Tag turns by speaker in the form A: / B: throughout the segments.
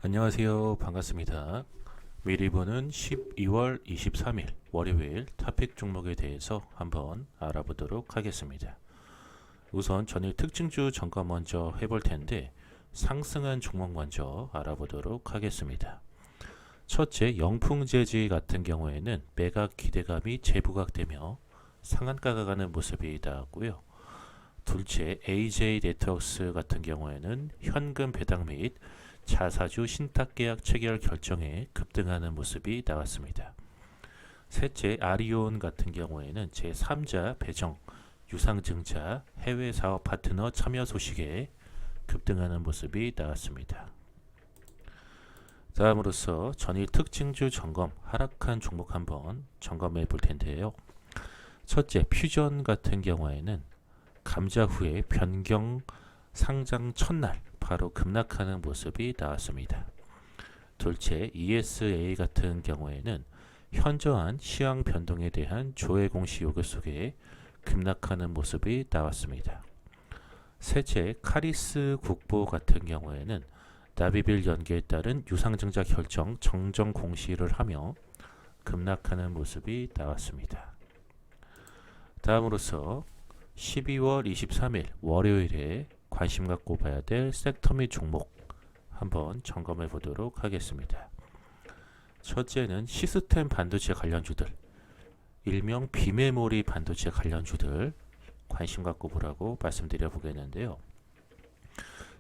A: 안녕하세요. 반갑습니다. 미리 보는 12월 23일 월요일 토픽 종목에 대해서 한번 알아보도록 하겠습니다. 우선 전일 특징주 점검 먼저 해볼 텐데 상승한 종목 먼저 알아보도록 하겠습니다. 첫째, 영풍재지 같은 경우에는 매각 기대감이 재부각되며 상한가가 가는 모습이 나왔고요. 둘째, AJ 네트워크스 같은 경우에는 현금 배당 및 자사주 신탁계약 체결 결정에 급등하는 모습이 나왔습니다. 셋째, 아리온 같은 경우에는 제3자 배정 유상증자 해외 사업 파트너 참여 소식에 급등하는 모습이 나왔습니다. 다음으로서 전일 특징주 점검 하락한 종목 한번 점검해 볼 텐데요. 첫째, 퓨전 같은 경우에는 감자 후에 변경 상장 첫날 바로 급락하는 모습이 나왔습니다. 둘째, ESA 같은 경우에는 현저한 시황 변동에 대한 조회 공시 요구 속에 급락하는 모습이 나왔습니다. 셋째, 카리스 국보 같은 경우에는 나비빌 연계에 따른 유상증자 결정 정정 공시를 하며 급락하는 모습이 나왔습니다. 다음으로서 12월 23일 월요일에 관심 갖고 봐야 될 섹터 및 종목 한번 점검해 보도록 하겠습니다. 첫째는 시스템 반도체 관련주들, 일명 비메모리 반도체 관련주들 관심 갖고 보라고 말씀드려 보겠는데요.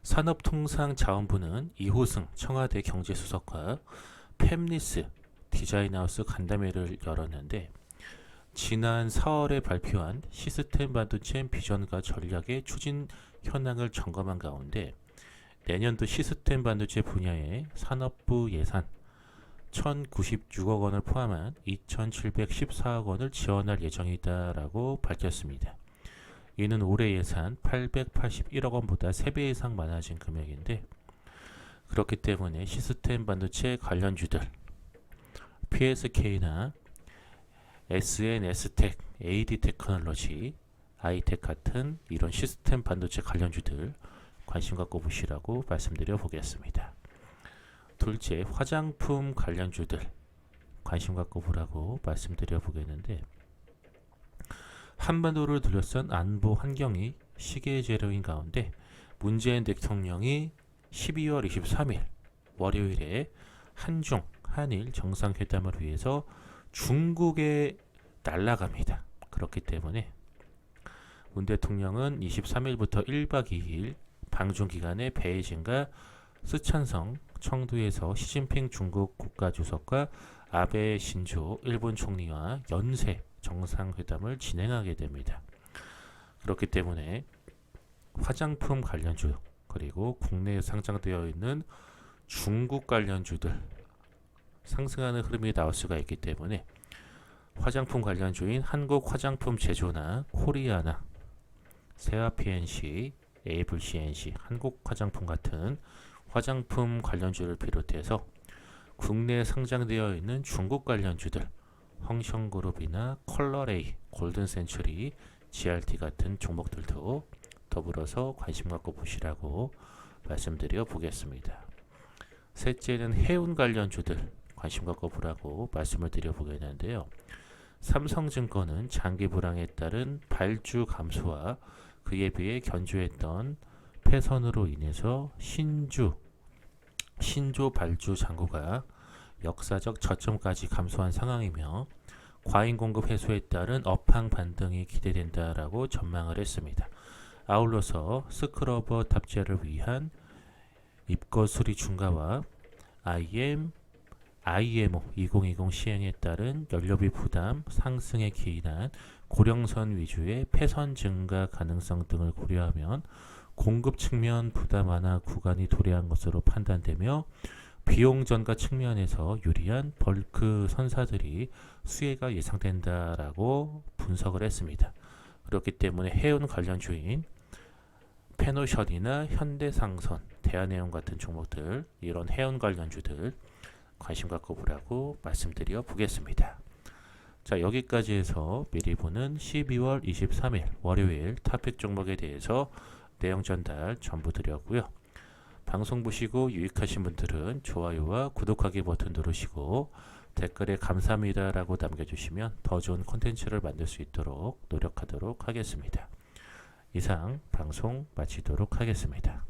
A: 산업통상자원부는 이호승 청와대 경제수석과 팹리스 디자인하우스 간담회를 열었는데 지난 4월에 발표한 시스템 반도체 비전과 전략의 추진 현황을 점검한 가운데 내년도 시스템 반도체 분야의 산업부 예산 1,096억 원을 포함한 2,714억 원을 지원할 예정이다라고 밝혔습니다. 이는 올해 예산 881억 원보다 3배 이상 많아진 금액인데 그렇기 때문에 시스템 반도체 관련주들 PSK나 SNS텍, AD테크놀로지, 아이텍 같은 이런 시스템 반도체 관련주들 관심 갖고 보시라고 말씀드려 보겠습니다. 둘째, 화장품 관련주들 관심 갖고 보라고 말씀드려 보겠는데 한반도를 둘러싼 안보 환경이 시기의 재료인 가운데 문재인 대통령이 12월 23일 월요일에 한중, 한일 정상회담을 위해서 중국에 날아갑니다. 그렇기 때문에 문 대통령은 23일부터 1박 2일 방중 기간에 베이징과 스촨성, 청두에서 시진핑 중국 국가주석과 아베 신조 일본 총리와 연쇄 정상회담을 진행하게 됩니다. 그렇기 때문에 화장품 관련주 그리고 국내에 상장되어 있는 중국 관련주들 상승하는 흐름이 나올 수가 있기 때문에 화장품 관련주인 한국 화장품 제조나 코리아나 세아 PNC, 에이블 CNC, 한국 화장품 같은 화장품 관련주를 비롯해서 국내에 상장되어 있는 중국 관련주들 헝성그룹이나 컬러레이, 골든센츄리, GRT 같은 종목들도 더불어서 관심 갖고 보시라고 말씀드려 보겠습니다. 셋째는 해운 관련주들 관심 갖고 보라고 말씀을 드려 보겠는데요. 삼성증권은 장기 불황에 따른 발주 감소와 그에 비해 견조했던 폐선으로 인해서 신조 발주 잔고가 역사적 저점까지 감소한 상황이며 과잉 공급 해소에 따른 업황 반등이 기대된다라고 전망을 했습니다. 아울러서 스크러버 탑재를 위한 입거 수리 중과와 IMO 2020 시행에 따른 연료비 부담 상승에 기인한 고령선 위주의 폐선 증가 가능성 등을 고려하면 공급 측면 부담 완화 구간이 도래한 것으로 판단되며 비용 전가 측면에서 유리한 벌크 선사들이 수혜가 예상된다라고 분석을 했습니다. 그렇기 때문에 해운 관련주인 페노션이나 현대상선, 대한해운 같은 종목들 이런 해운 관련주들 관심 갖고 보라고 말씀드려 보겠습니다. 자, 여기까지 해서 미리 보는 12월 23일 월요일 토픽 종목에 대해서 내용 전달 전부 드렸고요. 방송 보시고 유익하신 분들은 좋아요와 구독하기 버튼 누르시고 댓글에 감사합니다 라고 남겨주시면 더 좋은 콘텐츠를 만들 수 있도록 노력하도록 하겠습니다. 이상 방송 마치도록 하겠습니다.